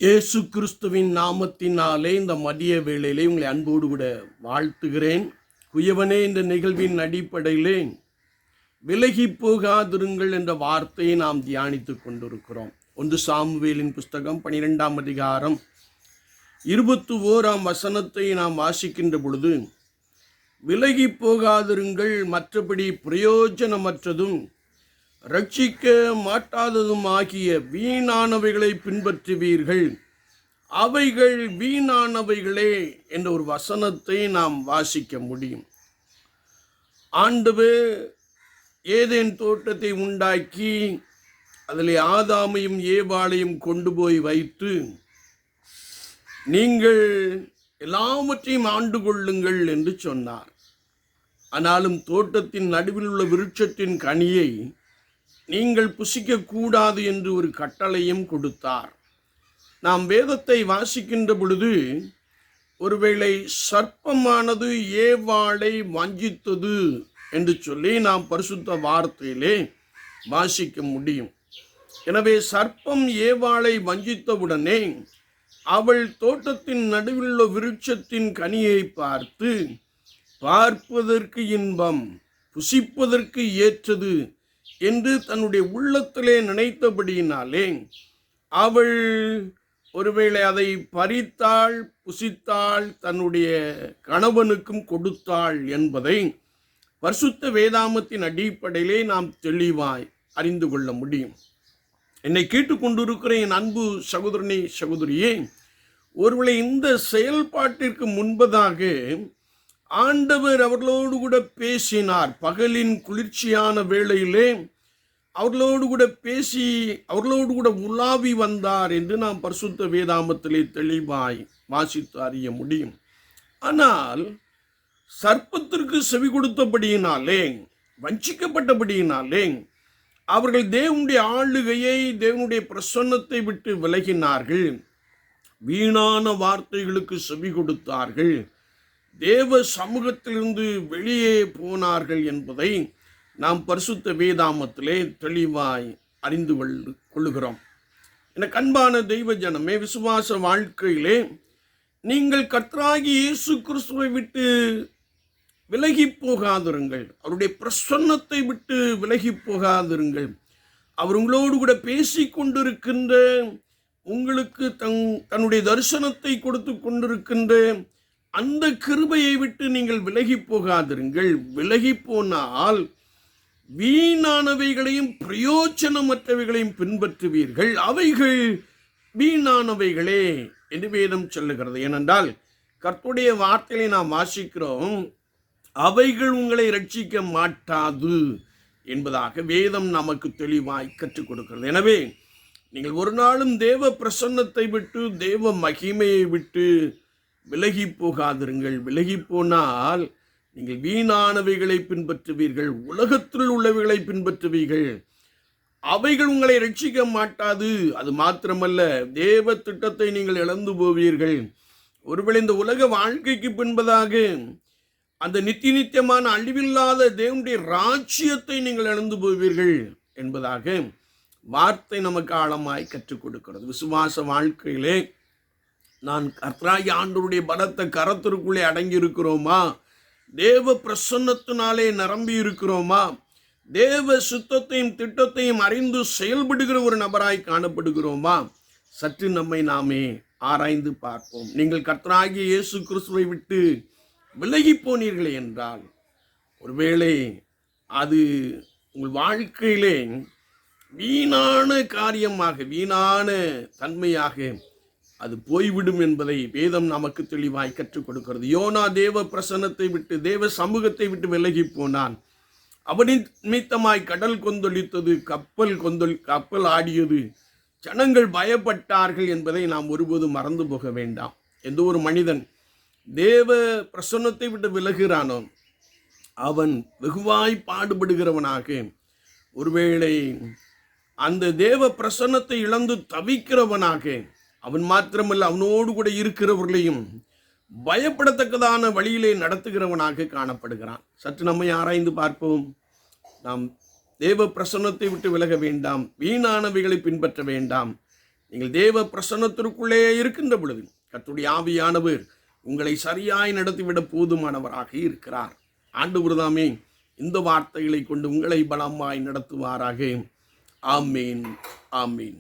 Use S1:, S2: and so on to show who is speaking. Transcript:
S1: இயேசு கிறிஸ்துவின் நாமத்தினாலே இந்த மதிய வேளையிலே உங்களை அன்போடு கூட வாழ்த்துகிறேன். குயவனே, இந்த நிகழ்வின் அடிப்படையிலே விலகி போகாதிருங்கள் என்ற வார்த்தையை நாம் தியானித்துக் கொண்டிருக்கிறோம். 1 சாமுவேலின் புஸ்தகம் 12ஆம் அதிகாரம் 21ஆம் வசனத்தை நாம் வாசிக்கின்ற பொழுது, விலகி போகாதிருங்கள், மற்றபடி பிரயோஜனமற்றதும் ரட்சிக்க மாட்டாததும் ஆகிய வீணானவைகளை பின்பற்றுவீர்கள், அவைகள் வீணானவைகளே என்ற ஒரு வசனத்தை நாம் வாசிக்க முடியும். ஆண்டவர் ஏதேன் தோட்டத்தை உண்டாக்கி அதில் ஆதாமையும் ஏவாளையும் கொண்டு போய் வைத்து, நீங்கள் எல்லாவற்றையும் ஆண்டு கொள்ளுங்கள் என்று சொன்னார். ஆனாலும் தோட்டத்தின் நடுவில் உள்ள விருட்சத்தின் கனியை நீங்கள் புசிக்கக்கூடாது என்று ஒரு கட்டளையும் கொடுத்தார். நாம் வேதத்தை வாசிக்கின்ற பொழுது, ஒருவேளை சர்ப்பமானது ஏவாளை வஞ்சித்தது என்று சொல்லி நாம் பரிசுத்த வார்த்தையிலே வாசிக்க முடியும். எனவே சர்ப்பம் ஏவாளை வஞ்சித்தவுடனே அவள் தோட்டத்தின் நடுவில் உள்ள விருட்சத்தின் கனியை பார்த்து, பார்ப்பதற்கு இன்பம், புசிப்பதற்கு ஏற்றது என்று தன்னுடைய உள்ளத்திலே நினைத்தபடியினாலே அவள் ஒருவேளை அதை பறித்தாள், புசித்தாள், தன்னுடைய கணவனுக்கும் கொடுத்தாள் என்பதை பரிசுத்த வேதாமத்தின் அடிப்படையிலே நாம் தெளிவாய் அறிந்து கொள்ள முடியும். என்னை கேட்டுக்கொண்டிருக்கிற என் அன்பு சகோதரனே, சகோதரியே, ஒருவேளை இந்த செயல்பாட்டிற்கு முன்பதாக ஆண்டவர் அவர்களோடு கூட பேசினார். பகலின் குளிர்ச்சியான வேளையிலே அவர்களோடு கூட பேசி அவர்களோடு கூட உலாவி வந்தார் என்று நாம் பரிசுத்த வேதாமத்திலே தெளிவாய் வாசித்து அறிய முடியும். ஆனால் சர்ப்பத்திற்கு செவி கொடுத்தபடியினாலே, வஞ்சிக்கப்பட்டபடியினாலே அவர்கள் தேவனுடைய ஆளுகையை, தேவனுடைய பிரசன்னத்தை விட்டு விலகினார்கள். வீணான வார்த்தைகளுக்கு செவி கொடுத்தார்கள். தேவ சமூகத்திலிருந்து வெளியே போனார்கள் என்பதை நாம் பரிசுத்த வேதாமத்திலே தெளிவாய் அறிந்து கொள்ளுகிறோம். எனக்கு அன்பான தெய்வ ஜனமே, விசுவாச வாழ்க்கையிலே நீங்கள் கர்த்தராகிய இயேசு கிறிஸ்துவை விட்டு விலகி போகாதிருங்கள். அவருடைய பிரசன்னத்தை விட்டு விலகி போகாதிருங்கள். அவர் உங்களோடு கூட பேசி கொண்டிருக்கின்ற, உங்களுக்கு தன்னுடைய தரிசனத்தை கொடுத்து கொண்டிருக்கின்ற அந்த கிருபையை விட்டு நீங்கள் விலகி போகாதிருங்கள். விலகி போனால் வீணானவைகளையும் பிரயோஜனமற்றவைகளையும் பின்பற்றுவீர்கள், அவைகள் வீணானவைகளே என்று வேதம் சொல்லுகிறது. ஏனென்றால் கர்த்தருடைய வார்த்தையை நாம் வாசிக்கிறோம், அவைகள் உங்களை ரட்சிக்க மாட்டாது என்பதாக வேதம் நமக்கு தெளிவாய் கற்றுக் கொடுக்கிறது. எனவே நீங்கள் ஒரு நாளும் தேவ பிரசன்னத்தை விட்டு, தேவ மகிமையை விட்டு விலகி போகாதிருங்கள். விலகி போனால் நீங்கள் வீணானவைகளை பின்பற்றுவீர்கள், உலகத்தில் உள்ளவைகளை பின்பற்றுவீர்கள், அவைகள் உங்களை ரட்சிக்க மாட்டாது. அது மாத்திரமல்ல, தேவ திட்டத்தை நீங்கள் இழந்து போவீர்கள். ஒருவேளை இந்த உலக வாழ்க்கைக்கு பின்பதாக அந்த நித்தியமான அழிவில்லாத தேவனுடைய ராஜ்யத்தை நீங்கள் இழந்து போவீர்கள் என்பதாக வார்த்தை நமக்கு ஆழமாய் கற்றுக் கொடுக்கிறது. விசுவாச வாழ்க்கையிலே நான் கர்த்தராகிய ஆண்டவருடைய பலத்த கரத்திற்குள்ளே அடங்கி இருக்கிறோமா? தேவ பிரசன்னத்தினாலே நிரம்பி இருக்கிறோமா? தேவ சுத்தத்தையும் திட்டத்தையும் அறிந்து செயல்படுகிற ஒரு நபராய் காணப்படுகிறோமா? சற்று நம்மை நாமே ஆராய்ந்து பார்ப்போம். நீங்கள் கர்த்தராகிய இயேசு கிறிஸ்துவை விட்டு விலகி போனீர்களே என்றால், ஒருவேளை அது உங்கள் வாழ்க்கையிலே வீணான காரியமாக, வீணான தன்மையாக அது போய்விடும் என்பதை வேதம் நமக்கு தெளிவாய் கற்றுக் கொடுக்கிறது. யோனா தேவ பிரசன்னத்தை விட்டு, தேவ சமூகத்தை விட்டு விலகி போனான். அவனின் நிமித்தமாய் கடல் கொந்தளித்தது, கப்பல் ஆடியது, ஜனங்கள் பயப்பட்டார்கள் என்பதை நாம் ஒருபோதும் மறந்து போக வேண்டாம். எந்த ஒரு மனிதன் தேவ பிரசன்னத்தை விட்டு விலகிறானோ அவன் வெகுவாய் பாடுபடுகிறவனாக, ஒருவேளை அந்த தேவ பிரசன்னத்தை இழந்து தவிக்கிறவனாக, அவன் மாத்திரமல்ல அவனோடு கூட இருக்கிறவர்களையும் பயப்படத்தக்கதான வழியிலே நடத்துகிறவனாக காணப்படுகிறான். சற்று நம்மை ஆராய்ந்து பார்ப்போம். நாம் தேவ பிரசன்னத்தை விட்டு விலக வேண்டாம், வீணானவைகளை பின்பற்ற வேண்டாம். நீங்கள் தேவ பிரசன்னத்திற்குள்ளே இருக்கின்ற பொழுது கர்த்தருடைய ஆவியானவர் உங்களை சரியாய் நடத்திவிட போதுமானவராக இருக்கிறார். ஆண்டவர் தாமே இந்த வார்த்தைகளை கொண்டு உங்களை பலமாய் நடத்துவாராக. ஆமீன், ஆமீன்.